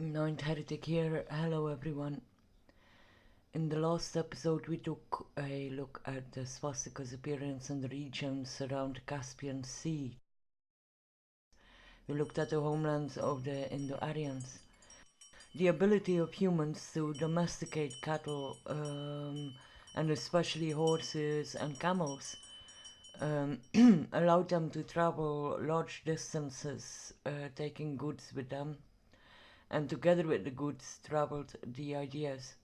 Ninth Heretic here. Hello everyone. In the last episode we took a look at the swastika's appearance in the regions around the Caspian Sea. We looked at the homelands of the Indo-Aryans. The ability of humans to domesticate cattle, and especially horses and camels, allowed them to travel large distances, taking goods with them. And together with the goods traveled the ideas.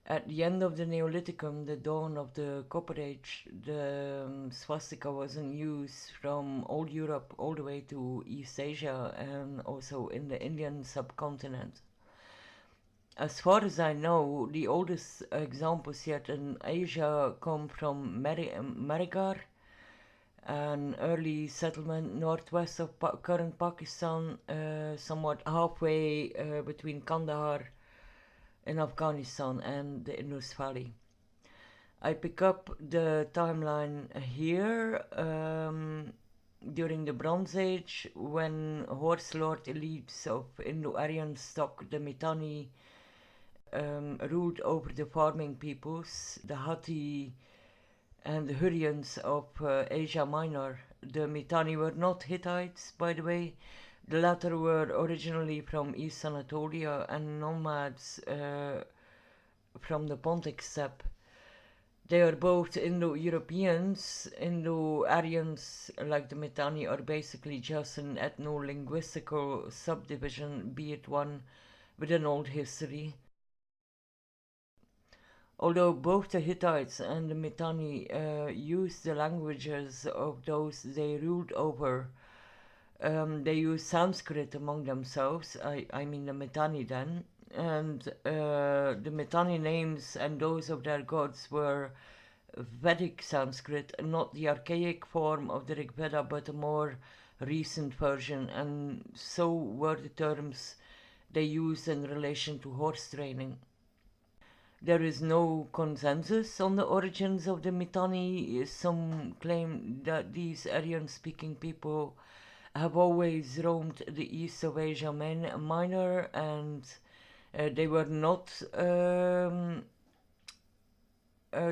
At the end of the Neolithicum, the dawn of the Copper Age, the swastika was in use from Old Europe all the way to East Asia and also in the Indian subcontinent. As far as I know, the oldest examples yet in Asia come from Marigar, an early settlement northwest of current Pakistan, somewhat halfway between Kandahar in Afghanistan and the Indus Valley. I pick up the timeline here during the Bronze Age, when horse lord elites of Indo-Aryan stock, the Mitanni, ruled over the farming peoples, the Hatti and the Hurrians of Asia Minor. The Mitanni were not Hittites, by the way. The latter were originally from East Anatolia and nomads from the Pontic steppe. They are both Indo-Europeans. Indo-Aryans, like the Mitanni, are basically just an ethno-linguistical subdivision, be it one with an old history. Although both the Hittites and the Mitanni used the languages of those they ruled over, they used Sanskrit among themselves, I mean the Mitanni then, and the Mitanni names and those of their gods were Vedic Sanskrit, not the archaic form of the Rig Veda, but a more recent version, and so were the terms they used in relation to horse training. There is no consensus on the origins of the Mitanni. Some claim that these Aryan-speaking people have always roamed the east of Asia Minor, and they were not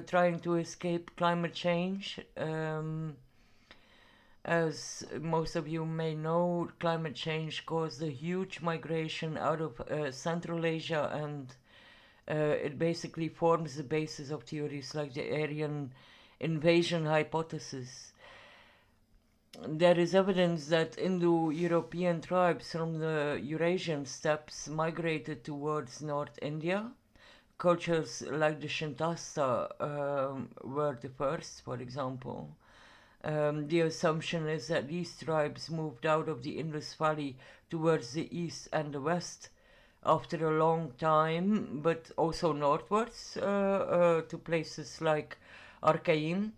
trying to escape climate change. As most of you may know, climate change caused a huge migration out of Central Asia, and it basically forms the basis of theories like the Aryan invasion hypothesis. There is evidence that Indo-European tribes from the Eurasian steppes migrated towards North India. Cultures like the Shantasta were the first, for example. The assumption is that these tribes moved out of the Indus Valley towards the east and the west after a long time, but also northwards to places like Archaean.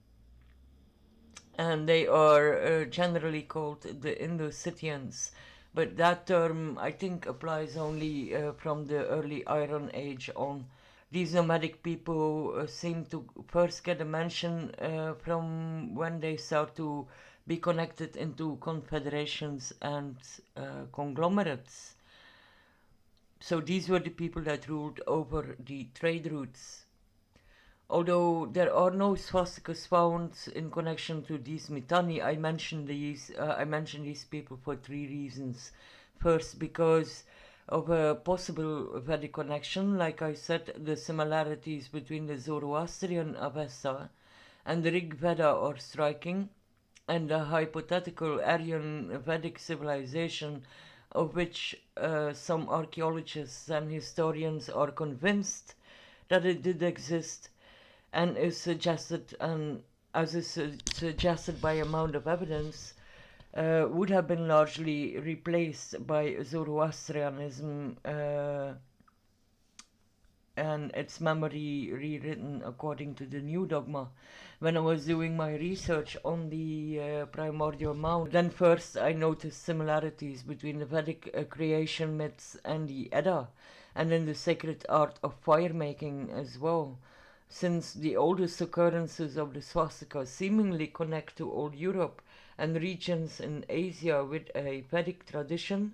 And they are generally called the Indo-Scythians, but that term I think applies only from the early Iron Age on. These nomadic people seem to first get a mention from when they start to be connected into confederations and conglomerates. So these were the people that ruled over the trade routes. Although there are no swastikas found in connection to these Mitanni, I mention these people for three reasons. First, because of a possible Vedic connection. Like I said, the similarities between the Zoroastrian Avesta and the Rig Veda are striking, and the hypothetical Aryan Vedic civilization, of which some archaeologists and historians are convinced that it did exist, and is suggested, and as is suggested by a mound of evidence, would have been largely replaced by Zoroastrianism and its memory rewritten according to the new dogma. When I was doing my research on the Primordial Mound, then first I noticed similarities between the Vedic creation myths and the Edda, and in the sacred art of fire making as well. Since the oldest occurrences of the swastika seemingly connect to Old Europe and regions in Asia with a Vedic tradition,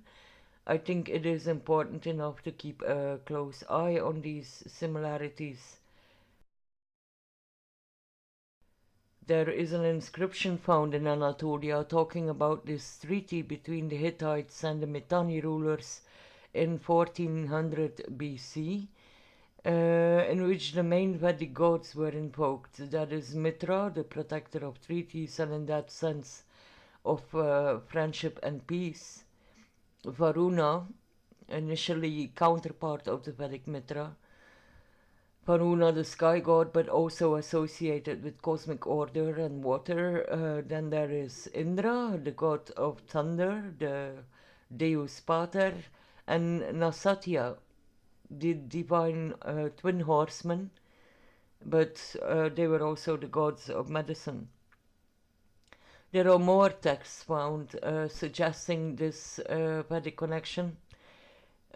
I think it is important enough to keep a close eye on these similarities. There is an inscription found in Anatolia talking about this treaty between the Hittites and the Mitanni rulers in 1400 BC, in which the main Vedic gods were invoked. That is Mitra, the protector of treaties, and in that sense of friendship and peace. Varuna, initially counterpart of the Vedic Mitra. Varuna, the sky god, but also associated with cosmic order and water. Then there is Indra, the god of thunder, the Deus Pater, and Nasatya, the divine twin horsemen, but they were also the gods of medicine. There are more texts found suggesting this Vedic connection,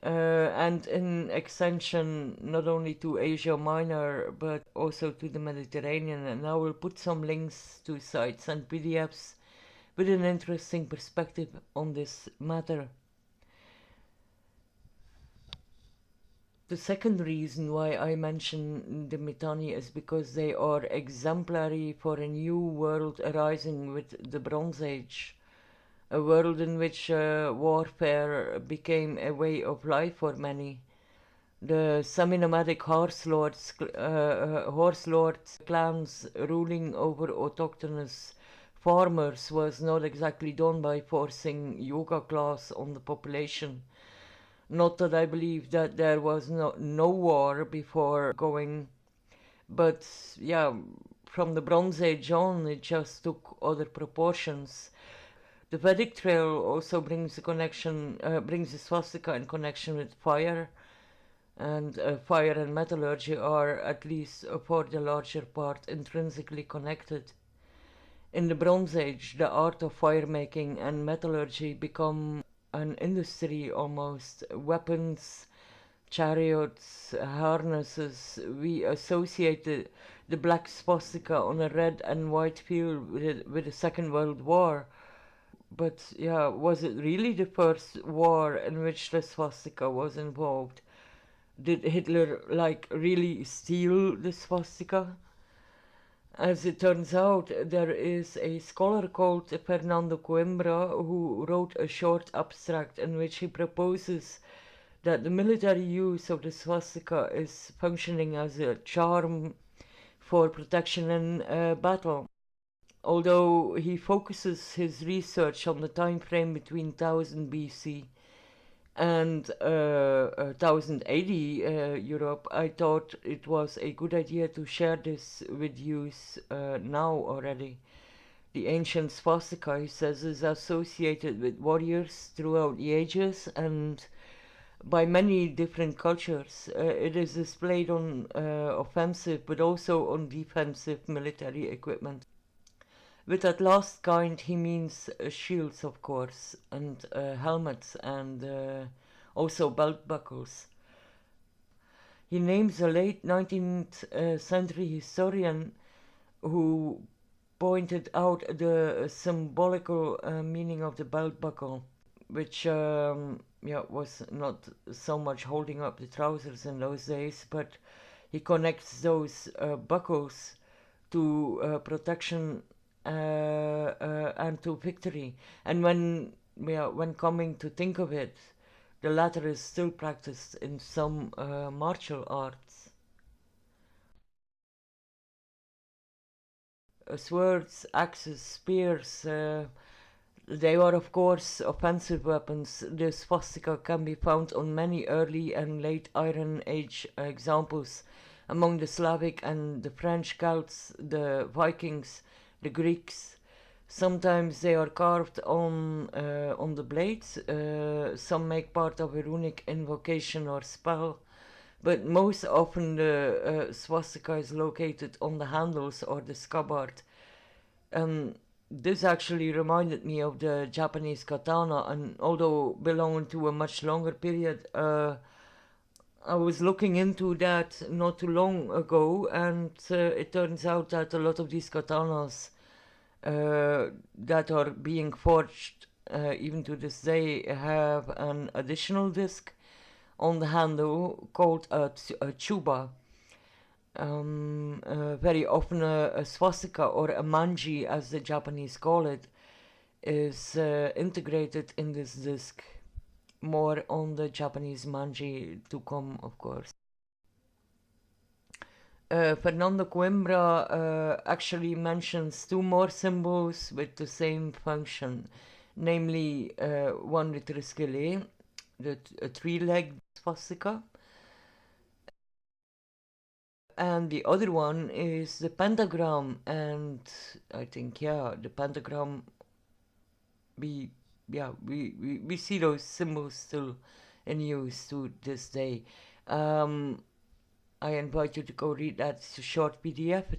and in extension not only to Asia Minor but also to the Mediterranean. And I will put some links to sites and PDFs with an interesting perspective on this matter. The second reason why I mention the Mitanni is because they are exemplary for a new world arising with the Bronze Age, a world in which warfare became a way of life for many. The semi-nomadic horse lords clans ruling over autochthonous farmers was not exactly done by forcing yoga class on the population. Not that I believe that there was no war before going, but yeah, from the Bronze Age on, it just took other proportions. The Vedic trail also brings brings the swastika in connection with fire, and fire and metallurgy are, at least for the larger part, intrinsically connected. In the Bronze Age, the art of fire making and metallurgy become an industry almost. Weapons, chariots, harnesses. We associate the black swastika on a red and white field with the Second World War. But yeah, was it really the first war in which the swastika was involved? Did Hitler really steal the swastika? As it turns out, there is a scholar called Fernando Coimbra who wrote a short abstract in which he proposes that the military use of the swastika is functioning as a charm for protection in battle. Although he focuses his research on the time frame between 1000 BC and 1080 Europe, I thought it was a good idea to share this with you now already. The ancient swastika, he says, is associated with warriors throughout the ages and by many different cultures. It is displayed on offensive but also on defensive military equipment. With that last kind, he means shields, of course, and helmets, and also belt buckles. He names a late 19th century historian who pointed out the symbolical meaning of the belt buckle, which was not so much holding up the trousers in those days, but he connects those buckles to protection and to victory. And when coming to think of it, the latter is still practiced in some martial arts. Swords, axes, spears, they are of course offensive weapons. The swastika can be found on many early and late Iron Age examples among the Slavic and the French Celts, the Vikings, the Greeks. Sometimes they are carved on the blades. Some make part of a runic invocation or spell, but most often the swastika is located on the handles or the scabbard. This actually reminded me of the Japanese katana, and although belonging to a much longer period, I was looking into that not too long ago, and it turns out that a lot of these katanas that are being forged even to this day, have an additional disc on the handle called a chuba. Very often a swastika or a manji, as the Japanese call it, is integrated in this disc. More on the Japanese manji to come, of course. Fernando Coimbra actually mentions two more symbols with the same function, namely one with Triskele, the three-legged swastika, and the other one is the pentagram. And I think, yeah, the pentagram, we see those symbols still in use to this day. I invite you to go read that. It's a short PDF.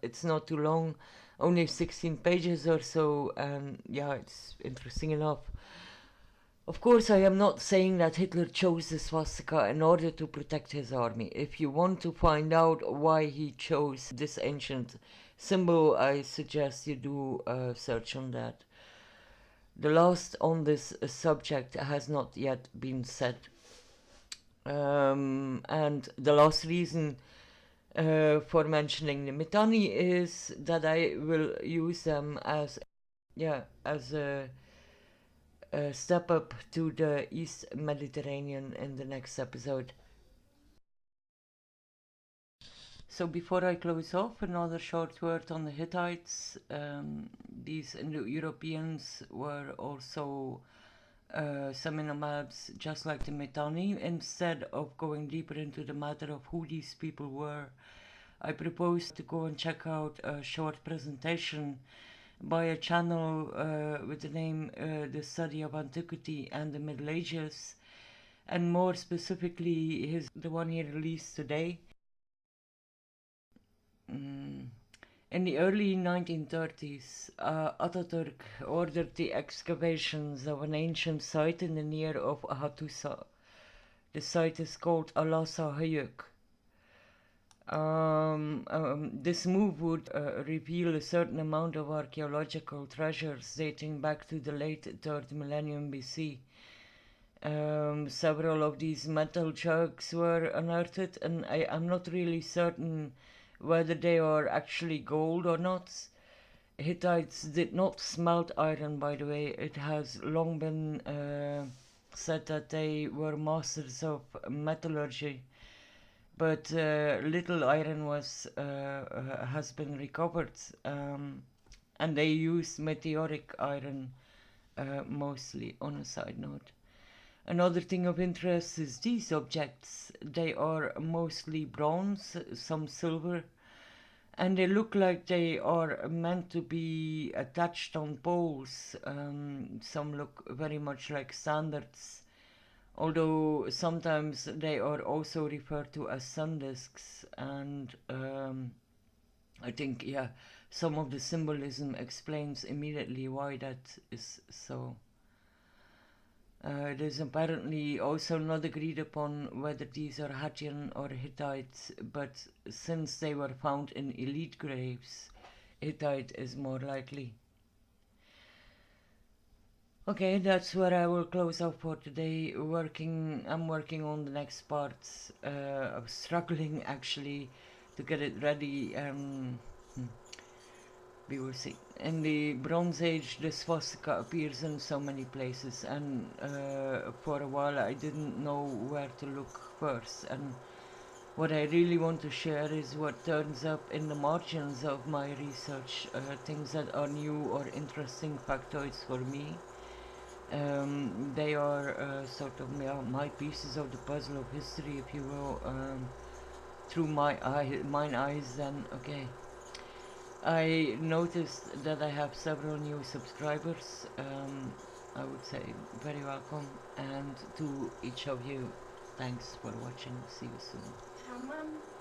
It's not too long, only 16 pages or so, and yeah, it's interesting enough. Of course, I am not saying that Hitler chose the swastika in order to protect his army. If you want to find out why he chose this ancient symbol, I suggest you do a search on that. The last on this subject has not yet been said. And the last reason for mentioning the Mitanni is that I will use them as a step up to the East Mediterranean in the next episode. So before I close off, another short word on the Hittites. These Indo-Europeans were also semi-nomads, just like the Mitanni. Instead of going deeper into the matter of who these people were, I propose to go and check out a short presentation by a channel with the name The Study of Antiquity and the Middle Ages, and more specifically the one he released today. In the early 1930s, Ataturk ordered the excavations of an ancient site in the near of Hattusa. The site is called Alasa Hayuk. This move would reveal a certain amount of archaeological treasures dating back to the late 3rd millennium BC. Several of these metal jugs were unearthed, and I am not really certain whether they are actually gold or not. Hittites did not smelt iron, by the way. It has long been said that they were masters of metallurgy, but little iron has been recovered, and they used meteoric iron mostly. On a side note, another thing of interest is these objects. They are mostly bronze, some silver, and they look like they are meant to be attached on poles. Some look very much like standards, although sometimes they are also referred to as sun discs. And I think, yeah, some of the symbolism explains immediately why that is so. It is apparently also not agreed upon whether these are Hattian or Hittite, but since they were found in elite graves, Hittite is more likely. Okay, that's where I will close out for today. I'm working on the next part. I'm struggling actually to get it ready. We will see. In the Bronze Age, the swastika appears in so many places, and for a while I didn't know where to look first. And what I really want to share is what turns up in the margins of my research, things that are new or interesting factoids for me. They are sort of my pieces of the puzzle of history, if you will, through mine eyes. Then okay. I noticed that I have several new subscribers. I would say very welcome, and to each of you, thanks for watching. See you soon.